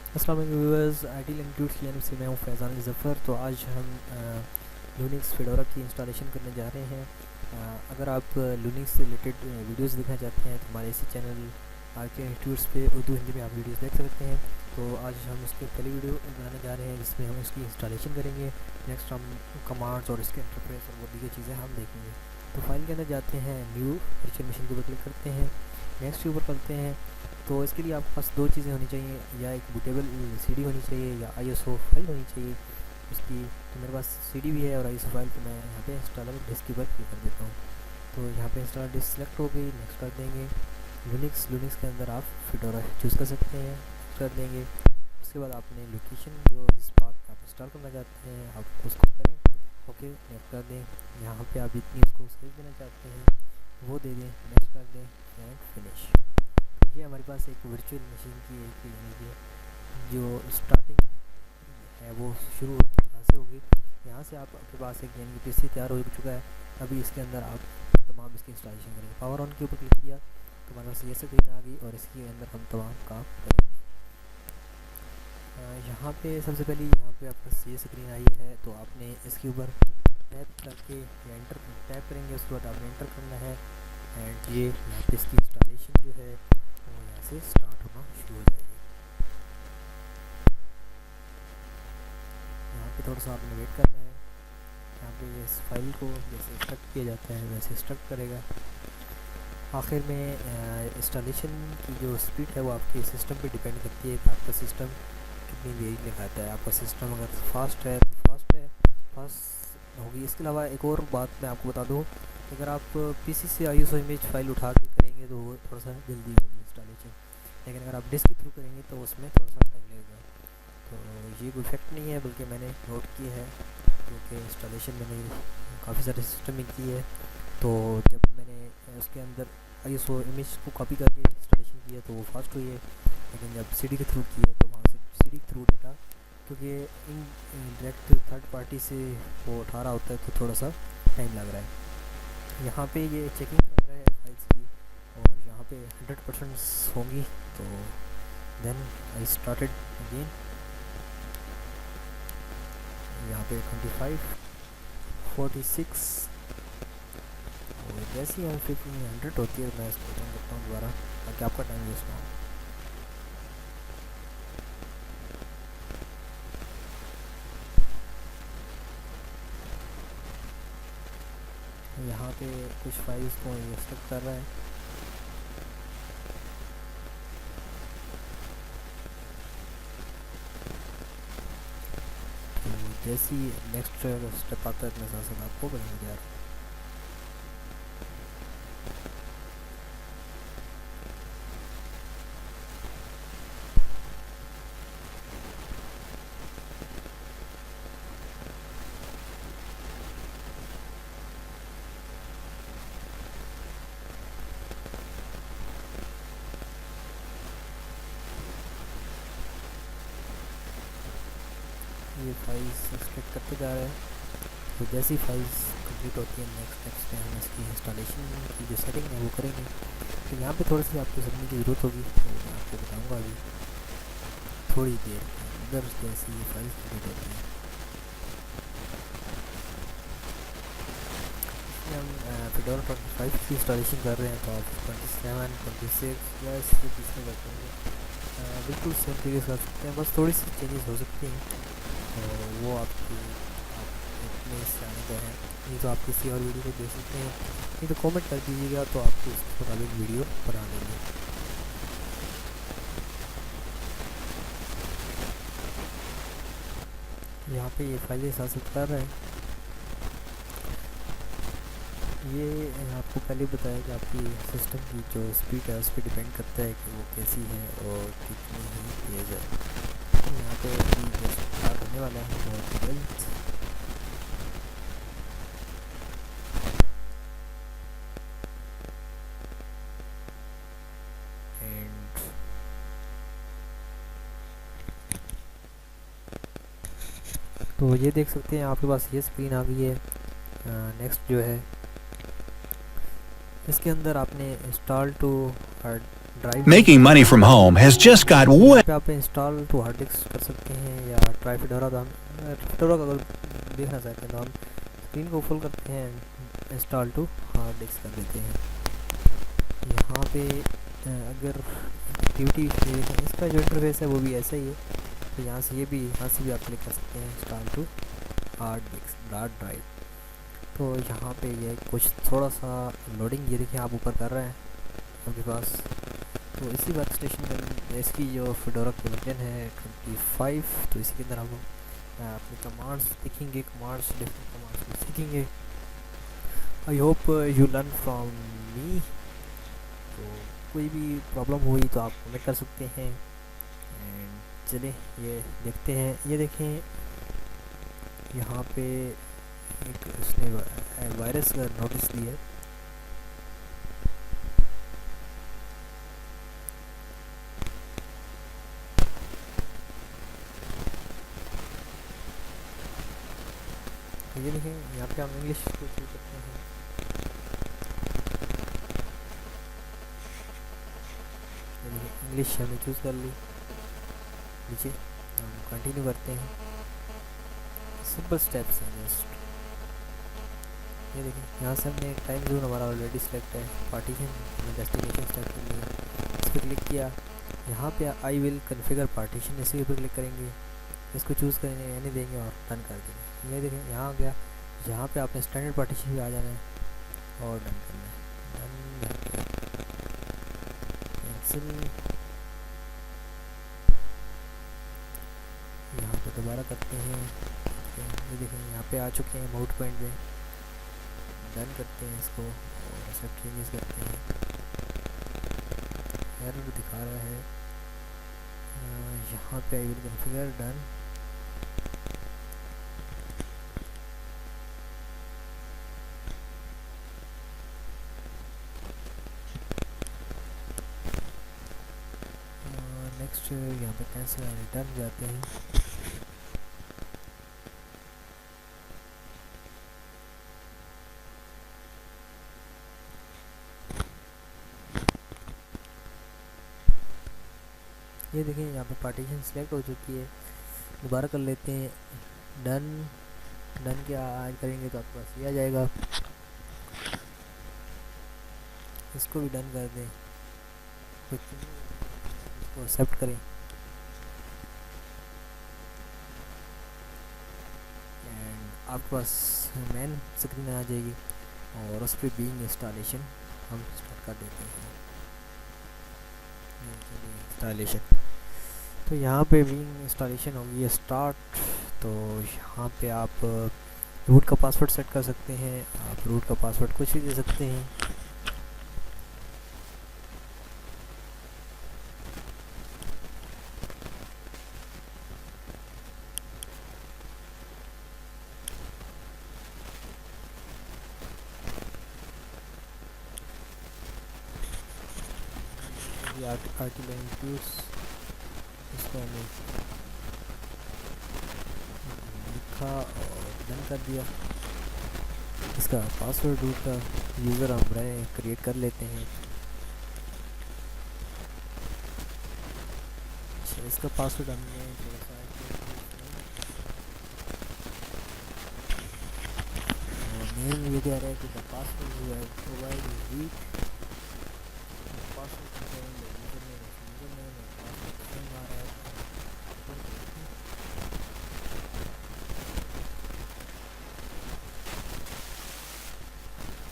अस्सलाम वालेकुम viewers, IT language की जानिब से मैं हूं फैज़ान ज़फ़र। तो आज हम लूनिक्स फेडोरा की इंस्टॉलेशन करने जा रहे हैं। अगर आप लूनिक्स से रिलेटेड वीडियोस देखना चाहते हैं तो हमारे इसी चैनल आरके इंस्टीट्यूट्स पे उर्दू हिंदी में आप वीडियोस देख सकते हैं। तो आज हम उसकी पहली वीडियो बनाने जा रहे हैं जिसमें हम उसकी इंस्टॉलेशन करेंगे। नेक्स्ट हम कमांड्स और इसके इंटरफेस और वो दीगर चीज़ें हम देखेंगे। तो फाइल के अंदर जाते हैं, न्यू वर्चुअल मशीन के ऊपर क्लिक करते हैं, नेक्स्ट के ऊपर करते हैं। तो इसके लिए आपके पास दो चीज़ें होनी चाहिए, या एक बूटेबल सीडी होनी चाहिए या आईएसओ फाइल होनी चाहिए उसकी। तो मेरे पास सीडी भी है और आईएसओ फाइल, तो मैं यहाँ पे इंस्टॉलर डिस्क के ऊपर क्लिक कर देता हूँ। तो यहाँ पे इंस्टॉलर डिस्क सेलेक्ट हो गई, नेक्स्ट कर देंगे। लूनिक्स के अंदर आप फेडोरा चूज़ कर सकते हैं, कर देंगे। उसके बाद आपने लोकेशन जो जिस बात आप इंस्टॉल करना चाहते हैं आप उसको करें, ओके नेक्स्ट कर दें। यहाँ पे आप जितनी उसको साइज देना चाहते हैं वो दे दें, नेक्स्ट कर दें एंड फिनिश। ये हमारे पास एक वर्चुअल मशीन की एक यानी कि जो स्टार्टिंग है वो शुरू यहाँ से होगी। यहाँ से आपके पास एक यानी कि पीसी तैयार हो चुका है। अभी इसके अंदर आप तमाम इसकी इंस्टॉलेशन करेंगे। पावर ऑन के ऊपर क्लिक किया तो हमारे पास ये स्क्रीन आ गई और इसके अंदर हम तमाम काम करेंगे। यहाँ पे सबसे पहले यहाँ पे आपके पास ये स्क्रीन आई है, तो आपने इसके ऊपर टैप करके या एंटर टैप करेंगे, उसके बाद आपने एंटर करना है एंड ये यहाँ पे इसकी इंस्टॉलेशन जो है वो यहाँ से स्टार्ट होना शुरू हो जाएगी। यहाँ पे थोड़ा सा आपने वेट करना है। यहाँ पे इस फाइल को जैसे एक्सट्रैक्ट किया जाता है वैसे एक्सट्रैक्ट करेगा। आखिर में इंस्टॉलेशन की जो स्पीड है वो आपके सिस्टम पे डिपेंड करती है कि आपका सिस्टम कितनी देरी लगाता है। आपका सिस्टम अगर फास्ट है तो फास्ट होगी। इसके अलावा एक और बात मैं आपको बता दूँ, अगर आप पीसी से आईएसओ इमेज फाइल उठा के करेंगे तो वो थोड़ा सा जल्दी होगी इंस्टॉलेशन, लेकिन अगर आप डिस्क के थ्रू करेंगे तो उसमें थोड़ा सा टाइम लगेगा। तो ये कोई इफेक्ट नहीं है, बल्कि मैंने नोट किया है क्योंकि इंस्टॉलेशन मैंने काफ़ी सारे सिस्टम में की है। तो जब मैंने उसके अंदर आईएसओ इमेज को कॉपी करके इंस्टॉलेशन किया तो वो फास्ट हुई है, लेकिन जब सीडी के थ्रू किया तो वहाँ से सीडी के थ्रू डेटा, क्योंकि इन डायरेक्ट थर्ड पार्टी से वो उठा रहा होता है तो थोड़ा सा टाइम लग रहा है। यहाँ पे ये चेकिंग कर रहा है फाइल्स की और यहाँ पे 100% होंगी। तो देन आई स्टार्टेड अगेन। यहाँ पे 25, 46 और जैसे ही 100 होती है मैं इसको रन करता हूँ दोबारा ताकि आपका टाइम वेस्ट ना हो। यहाँ पे कुछ फाइल्स को एक्सट्रैक्ट कर रहा है। तो जैसे ही नेक्स्ट स्टेप आता है अपने साथ साथ आपको बनेगा यार। ये फाइल्स एक्सट्रैक्ट करते जा रहे हैं। तो जैसी फाइल्स कंप्लीट होती है नेक्स्ट स्टेप्स में हम इसकी इंस्टॉलेशन की जो सेटिंग है वो करेंगे। तो यहाँ पे थोड़ी सी आपको समझने की ज़रूरत होगी, तो मैं आपको बताऊँगा अभी थोड़ी देर के अंदर जैसी ये फाइल्स कंप्लीट होती हैं। हम फेडोरा 25 की इंस्टॉलेशन कर रहे हैं, तो आप 27, 26 या इससे बीच में रखेंगे, बिल्कुल सेम तरीके से कर सकते हैं। बस थोड़ी सी चेंजेस हो सकती हैं, तो वो आपकी आप इतने सियाने तो हैं। नहीं तो आप किसी और वीडियो को देख सकते हैं, नहीं तो कमेंट कर दीजिएगा तो आपको उसके मुताबिक वीडियो बना देंगे। यहाँ पे ये फाइलें साथ कर रहे हैं। ये आपको पहले बताया कि आपकी सिस्टम की जो स्पीड है उस पर डिपेंड करता है कि वो कैसी है और कितनी ही तेज़ है। यहाँ पे अभी जो स्टार्ट होने वाला है बहुत जल्द। एंड तो ये देख सकते हैं आपके पास ये स्क्रीन आ गई है। नेक्स्ट जो है इसके अंदर आपने install to drive Making money from home has just got way. पे आप इंस्टॉल टू हार्ड डिस्क कर सकते हैं या ट्राई फिडोरा। तो हम फिडोरा का अगर देखना चाहते हैं तो हम स्क्रीन को फुल करते हैं, इंस्टॉल टू हार्ड डिस्क कर देते हैं। यहाँ पे अगर एक्टिविटी इसका जो इंटरफेस है वो भी ऐसा ही है, तो यहाँ से भी आप क्लिक कर सकते हैं install to hard disk drive. तो यहाँ पे ये कुछ थोड़ा सा लोडिंग, ये देखिए आप ऊपर कर रहे हैं आपके पास। तो इसी वर्क स्टेशन में इसकी जो फिडोरा की वर्जन है 25, तो इसी के अंदर हम अपने कमांड्स दिखेंगे, डिफरेंट कमांड्स को सीखेंगे। I hope you learn from me. तो कोई भी प्रॉब्लम हुई तो आप कमेंट कर सकते हैं। एंड चलिए ये देखते हैं। ये देखें यहाँ पे एक उसने वायरस का नोटिस दिया है। ये देखें यहाँ पे हम इंग्लिश को चूज करते हैं। इंग्लिश हमने चूज़ कर ली। नीचे हम कंटिन्यू करते हैं। सिंपल स्टेप्स हैं जस्ट। ये देखिए यहाँ से हमने टाइम जोन हमारा ऑलरेडी सिलेक्ट है। पार्टीशन हमने डेस्टिनेशन सेलेक्ट कर लिया, इस पर क्लिक किया। यहाँ पे आई विल कन्फिगर पार्टीशन, इसी पर क्लिक करेंगे, इसको चूज़ करेंगे, यानी देंगे और डन कर देंगे। ये देखें यहाँ आ गया। यहाँ पे आपने स्टैंडर्ड पार्टीशन भी आ जाना है और डन करना है। Done cancel. यहाँ पे दोबारा करते हैं। ये देखें यहाँ पे आ चुके हैं माउट पॉइंट में। डन करते हैं इसको और सब चेंजेस करते हैं। एरर दिखा रहा है। यहाँ पे I will configure, done. Next यहाँ पे कैंसिल रिटर्न जाते हैं। ये देखें यहाँ पे पार्टीशन सिलेक्ट हो चुकी है। दोबारा कर लेते हैं। डन क्या आज करेंगे तो आपके पास ये आ जाएगा। इसको भी डन कर दें, इसको एक्सेप्ट करें। एंड आपके पास मेन स्क्रीन आ जाएगी और उस पर बीइंग इंस्टॉलेशन हम स्टार्ट कर देते हैं। इंस्टॉलेशन, तो यहाँ पे बीइंग इंस्टॉलेशन होगी स्टार्ट। तो यहाँ पे आप रूट का पासवर्ड सेट कर सकते हैं। आप रूट का पासवर्ड कुछ भी दे सकते हैं। आर्टिकल इंक्लूड्स, इसको हमने लिखा और डन कर दिया। इसका पासवर्ड रूट का यूज़र हम रहे क्रिएट कर लेते हैं। अच्छा, इसका पासवर्ड हमने थोड़ा सा नेम ये कह रहा है कि the password you have provide is weak.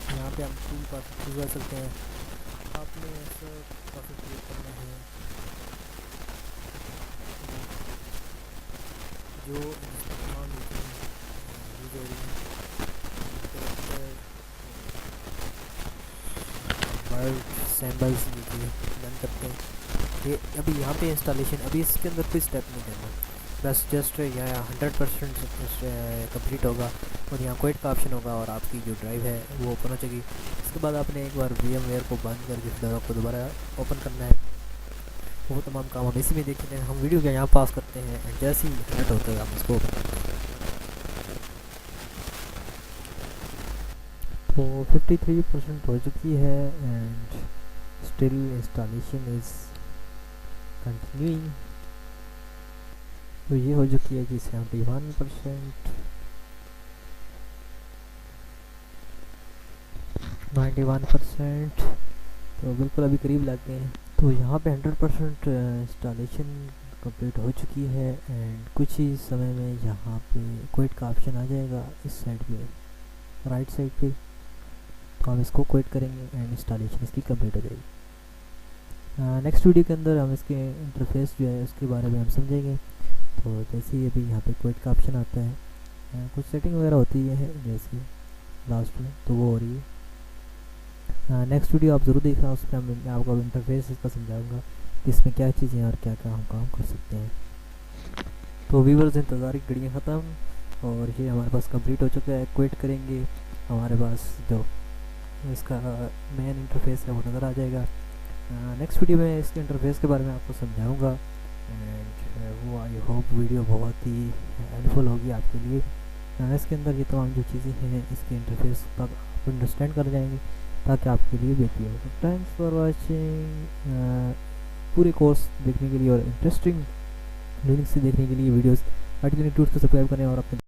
यहाँ पे हम टूल पासवर्ड चूज कर सकते हैं। आपने ऐसा पासवर्ड क्रिएट करना है जो तमाम वर्ड सैम्बल्स डन करते हैं। ये अभी यहाँ पे इंस्टॉलेशन, अभी इसके अंदर कोई स्टेप नहीं करना, बस जस्ट यहाँ 100% कंप्लीट होगा और यहाँ क्विट का ऑप्शन होगा और आपकी जो ड्राइव है वो ओपन हो जाएगी। इसके बाद आपने एक बार VMware को बंद करके फिडोरा को दोबारा ओपन करना है। वो तमाम काम हम इसी में देखेंगे। हम वीडियो के यहाँ पास करते हैं एंड जैसे ही नेट होता है आप इसको ओपन करते हैं। तो 53% हो चुकी है and still installation is continuing. तो ये हो चुकी है जी 71%, 91%, तो बिल्कुल अभी करीब लग गए हैं। तो यहाँ पे 100% इंस्टॉलेशन कंप्लीट हो चुकी है एंड कुछ ही समय में यहाँ पे क्विट का ऑप्शन आ जाएगा इस साइड पे, राइट साइड पे। तो हम इसको क्विट करेंगे एंड इंस्टॉलेशन इसकी कंप्लीट हो जाएगी। नेक्स्ट वीडियो के अंदर हम इसके इंटरफेस जो है उसके बारे में हम समझेंगे। तो जैसे ही अभी यहाँ पे क्विट का ऑप्शन आता है, कुछ सेटिंग वगैरह होती है जैसे लास्ट में, तो वो हो रही है। नेक्स्ट वीडियो आप ज़रूर देखना, उसमें मैं आपको इंटरफेस इसका समझाऊंगा कि इसमें क्या चीज़ें और क्या क्या हम काम कर सकते हैं। तो व्यूअर्स, इंतज़ार की घड़ियाँ ख़त्म और ये हमारे पास कंप्लीट हो चुका है। क्विट करेंगे, हमारे पास जो इसका मेन इंटरफेस है वो नज़र आ जाएगा। नेक्स्ट वीडियो में इसके इंटरफेस के बारे में आपको समझाऊंगा एंड वो आई होप वीडियो बहुत ही हेल्पफुल होगी आपके लिए। इसके अंदर ये तमाम जो चीज़ें हैं इसके इंटरफेस तक आप अंडरस्टैंड कर जाएंगे ताकि आपके लिए बेहतर हो। तो थैंक्स फॉर वाचिंग। पूरे कोर्स देखने के लिए और इंटरेस्टिंग लिंक्स से देखने के लिए वीडियोस आर्टिकल इंस्टीट्यूट को सब्सक्राइब करें और अपने